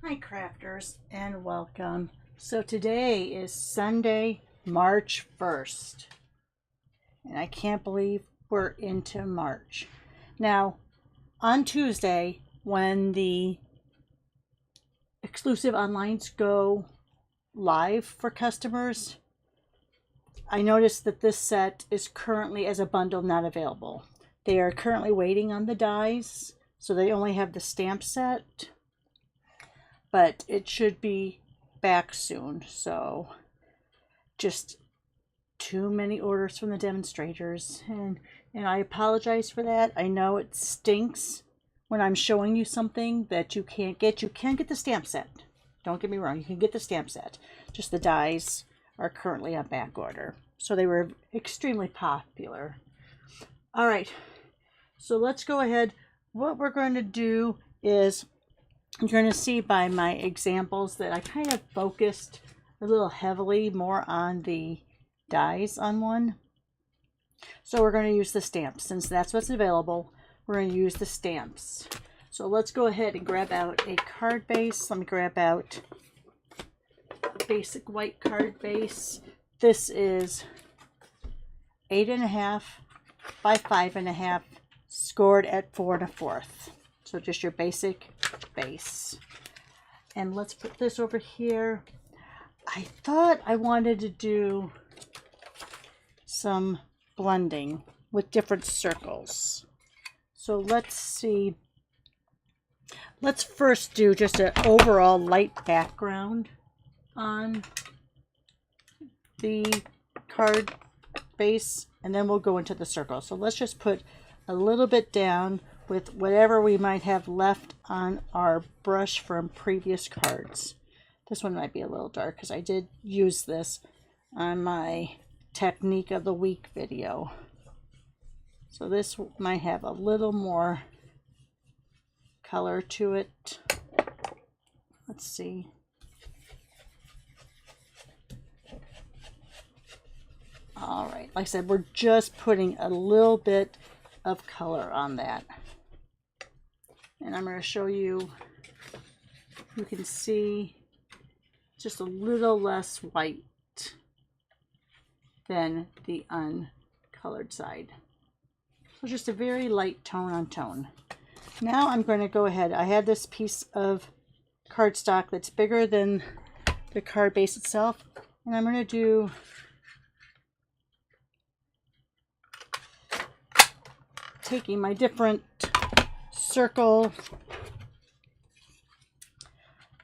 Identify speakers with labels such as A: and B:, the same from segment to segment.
A: Hi crafters and welcome. So today is Sunday, March 1st. And I can't believe we're into March. Now, on Tuesday, when the exclusive onlines go live for customers, I noticed that this set is currently as a bundle not available. They are currently waiting on the dies, so they only have the stamp set. But it should be back soon, so just too many orders from the demonstrators, and I apologize for that. I know it stinks when I'm showing you something that you can't get. You can get the stamp set, don't get me wrong, you can get the stamp set, just the dies are currently on back order, so they were extremely popular. All right, so let's go ahead. What we're going to do is, you're going to see by my examples that I kind of focused a little heavily more on the dies on one. So we're going to use the stamps. Since that's what's available, we're going to use the stamps. So let's go ahead and grab out a card base. Let me grab out a basic white card base. This is 8.5 by 5.5, scored at 4 1/4. So just your basic base. And let's put this over here. I thought I wanted to do some blending with different circles. So let's see. Let's first do just an overall light background on the card base, and then we'll go into the circle. So let's just put a little bit down with whatever we might have left on our brush from previous cards. This one might be a little dark because I did use this on my technique of the week video. So this might have a little more color to it. Let's see. All right, like I said, we're just putting a little bit of color on that. And I'm going to show you, you can see just a little less white than the uncolored side. So just a very light tone on tone. Now I'm going to go ahead. I had this piece of cardstock that's bigger than the card base itself, and I'm going to do taking my different circle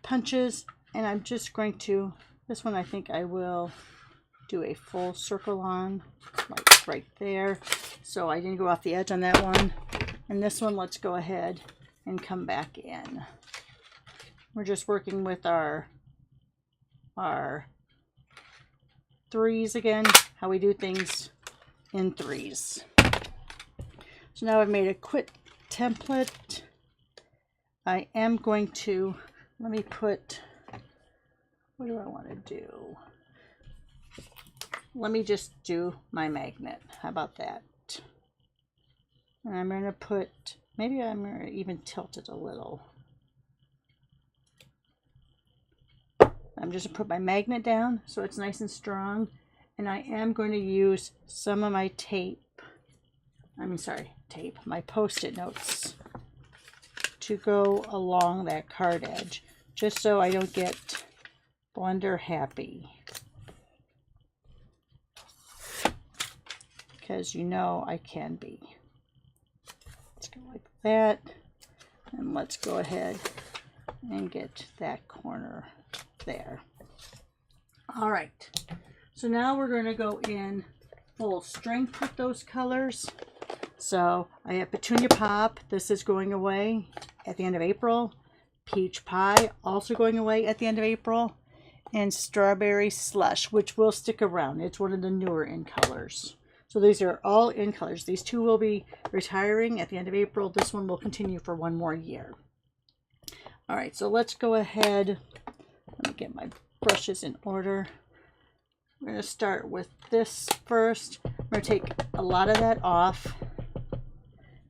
A: punches, and I'm just going to, this one I think I will do a full circle on, like right there, so I didn't go off the edge on that one. And this one, let's go ahead and come back in. We're just working with our threes again, how we do things in threes. So now I've made a quick template. I am going to, let me put, what do I want to do? Let me just do my magnet. How about that? And I'm going to put, maybe I'm going to even tilt it a little. I'm just going to put my magnet down so it's nice and strong. And I am going to use some of my my Post-it notes to go along that card edge, just so I don't get blender happy. Because you know I can be. Let's go like that, and let's go ahead and get that corner there. All right, so now we're going to go in full strength with those colors. So I have Petunia Pop, this is going away at the end of April. Peach Pie, also going away at the end of April. And Strawberry Slush, which will stick around. It's one of the newer in colors. So these are all in colors. These two will be retiring at the end of April. This one will continue for one more year. All right, so let's go ahead. Let me get my brushes in order. We're going to start with this first. I'm going to take a lot of that off.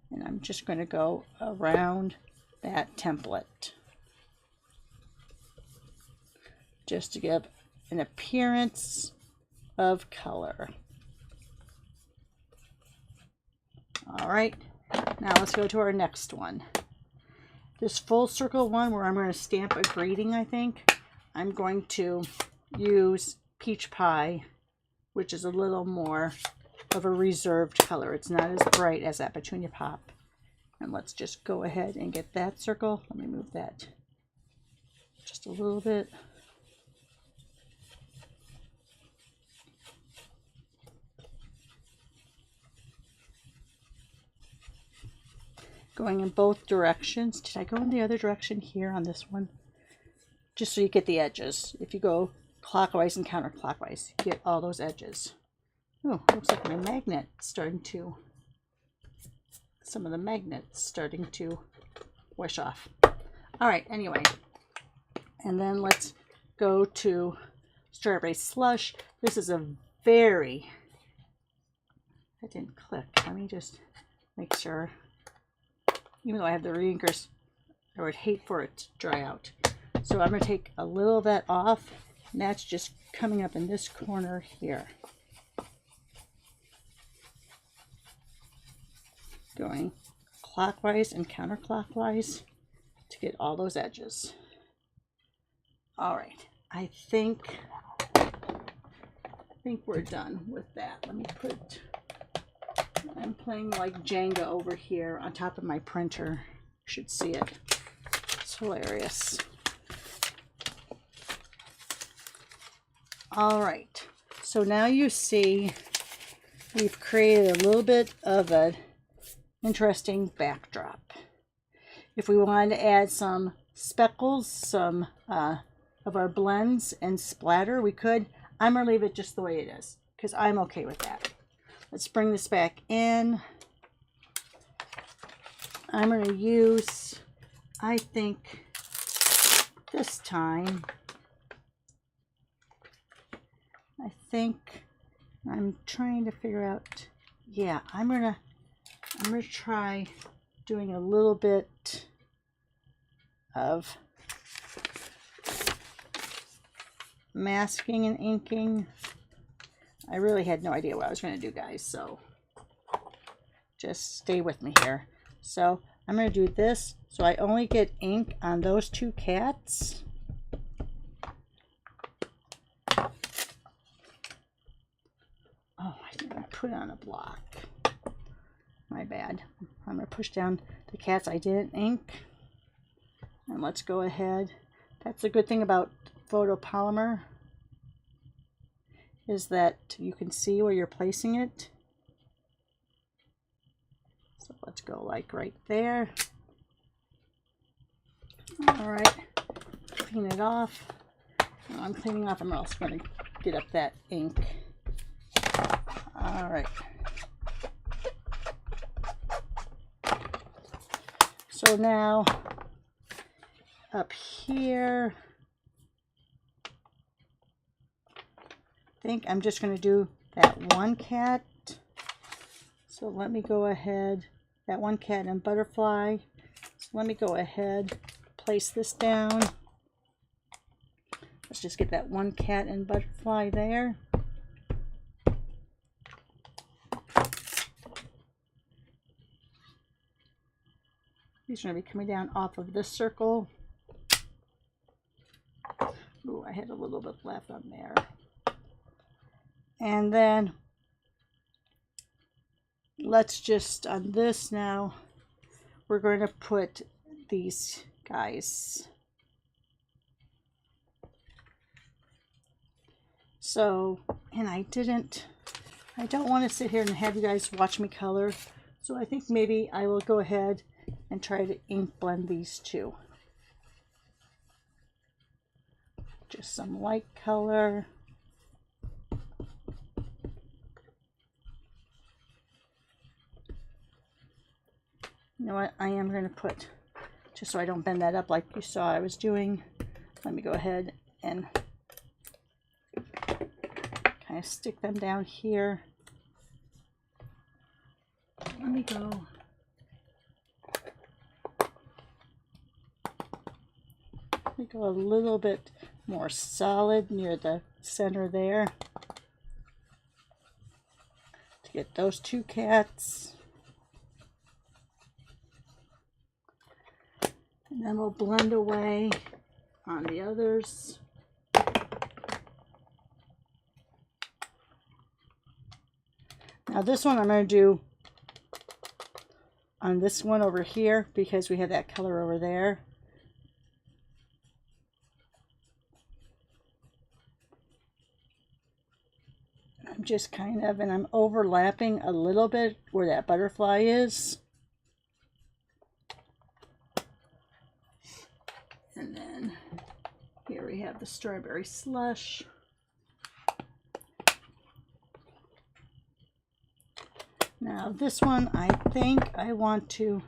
A: And I'm just going to go around that template. just to give an appearance of color. All right, now let's go to our next one. This full circle one where I'm going to stamp a greeting, I think, I'm going to use Peach Pie, which is a little more of a reserved color. It's not as bright as that Petunia Pop. And let's just go ahead and get that circle. Let me move that just a little bit. Going in both directions. Did I go in the other direction here on this one? Just so you get the edges. If you go clockwise and counterclockwise, you get all those edges. Oh, looks like my magnet starting to, some of the magnets starting to wash off. All right, anyway. And then let's go to Strawberry Slush. This is a very, that didn't click. Let me just make sure. Even though I have the reinkers, I would hate for it to dry out. So I'm going to take a little of that off, and that's just coming up in this corner here. Going clockwise and counterclockwise to get all those edges. All right, I think we're done with that. Let me put, I'm playing like Jenga over here on top of my printer. You should see it. It's hilarious. All right, so now you see we've created a little bit of an interesting backdrop. If we wanted to add some speckles, some of our blends and splatter, we could. I'm going to leave it just the way it is because I'm okay with that. Let's bring this back in. I'm going to use, I think this time, I'm trying to figure out, yeah, I'm gonna try doing a little bit of masking and inking. I really had no idea what I was going to do, guys, so just stay with me here. So I'm going to do this so I only get ink on those two cats. Oh, I didn't put it on a block. My bad. I'm going to push down the cats I didn't ink. And let's go ahead. That's a good thing about photopolymer, is that you can see where you're placing it. So let's go like right there. All right, clean it off. No, I'm cleaning off, I'm also going to get up that ink. All right. So now up here, I think I'm just going to do that one cat. So let me go ahead, that one cat and butterfly. So let me go ahead, place this down. Let's just get that one cat and butterfly there. These are going to be coming down off of this circle. Ooh, I had a little bit left on there. And then let's just, on this now, we're going to put these guys. So, and I don't want to sit here and have you guys watch me color. So I think maybe I will go ahead and try to ink blend these two. Just some light color. You know what, I am going to put, just so I don't bend that up like you saw I was doing, let me go ahead and kind of stick them down here. Let me go. Let me go a little bit more solid near the center there to get those two cats. And then we'll blend away on the others. Now this one I'm going to do on this one over here because we have that color over there. I'm just kind of, and I'm overlapping a little bit where that butterfly is. And then here we have the strawberry slush. Now this one, I think I want to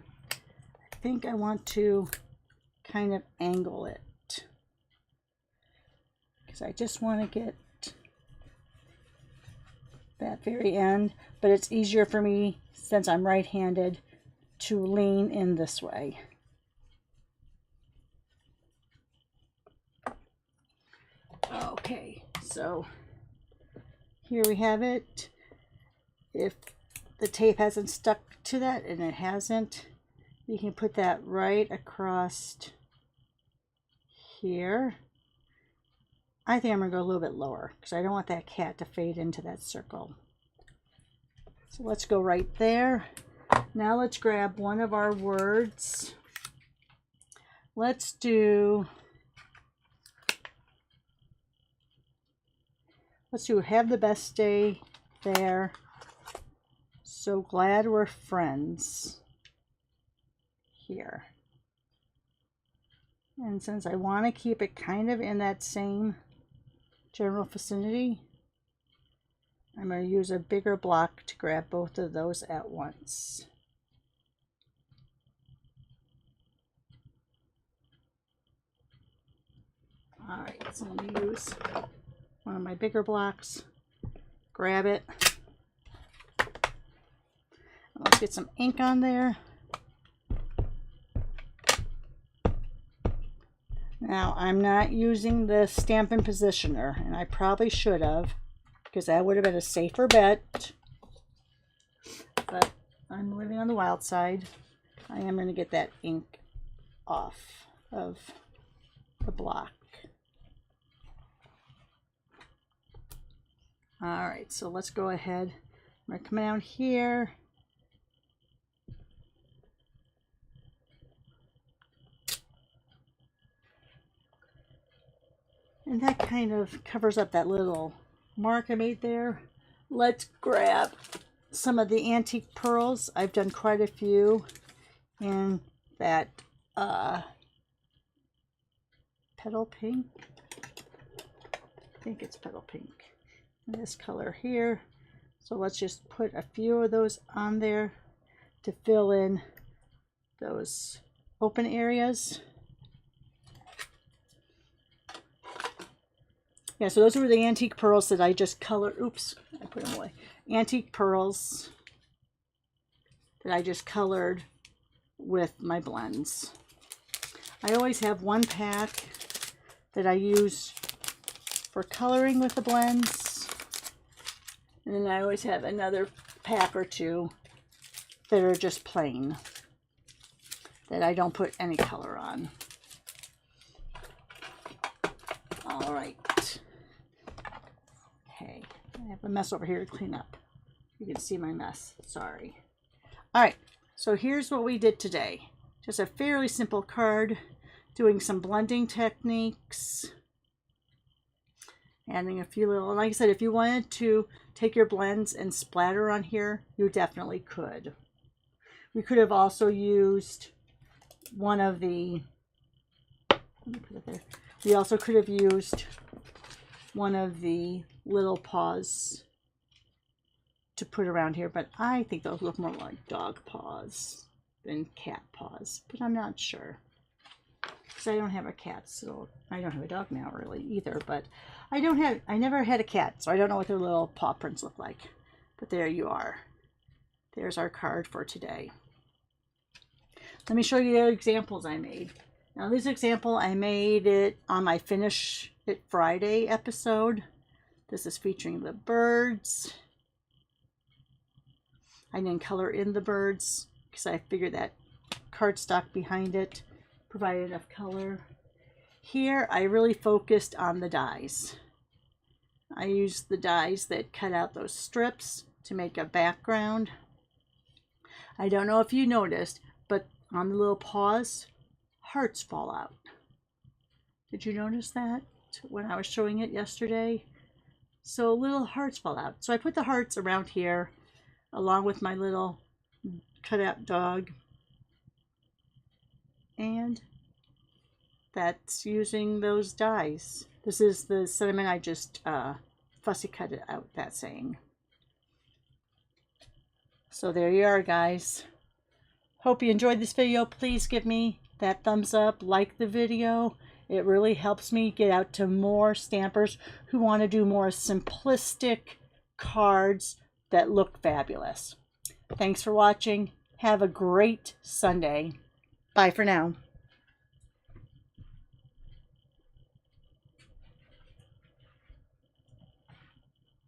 A: kind of angle it because I just want to get that very end, but it's easier for me since I'm right-handed to lean in this way. Okay, so here we have it. If the tape hasn't stuck to that, and it hasn't, you can put that right across here. I think I'm going to go a little bit lower because I don't want that cat to fade into that circle. So let's go right there. Now let's grab one of our words. Let's do have the best day there. So glad we're friends here. And since I want to keep it kind of in that same general vicinity, I'm going to use a bigger block to grab both of those at once. All right, so I'm going to use one of my bigger blocks, grab it. Let's get some ink on there. Now, I'm not using the Stampin' Positioner, and I probably should have, because that would have been a safer bet. But I'm living on the wild side. I am going to get that ink off of the block. All right, so let's go ahead. I'm going to come down here. And that kind of covers up that little mark I made there. Let's grab some of the antique pearls. I've done quite a few in that petal pink. I think it's petal pink. In this color here. So let's just put a few of those on there to fill in those open areas. Yeah, so those were the antique pearls that I just colored. Oops, I put them away. Antique pearls that I just colored with my blends. I always have one pack that I use for coloring with the blends. And then I always have another pack or two that are just plain, that I don't put any color on. All right. Okay, I have a mess over here to clean up. You can see my mess, sorry. All right, so here's what we did today. Just a fairly simple card, doing some blending techniques, adding a few little, like I said, if you wanted to take your blends and splatter on here, you definitely could. We could have also used one of the, let me put it there. We also could have used one of the little paws to put around here, but I think those look more like dog paws than cat paws, but I'm not sure. Because I don't have a cat, so I don't have a dog now really either, but I never had a cat, so I don't know what their little paw prints look like. But there you are. There's our card for today. Let me show you the other examples I made. Now this example, I made it on my finish It Friday episode. This is featuring the birds. I didn't color in the birds because I figured that cardstock behind it provided enough color. Here I really focused on the dies. I used the dies that cut out those strips to make a background. I don't know if you noticed, but on the little paws, hearts fall out. Did you notice that when I was showing it yesterday? So little hearts fall out. So I put the hearts around here along with my little cutout dog. And that's using those dies. This is the sentiment I just fussy cut it out, that saying. So there you are, guys. Hope you enjoyed this video. Please give me that thumbs up, like the video. It really helps me get out to more stampers who want to do more simplistic cards that look fabulous. Thanks for watching. Have a great Sunday. Bye for now.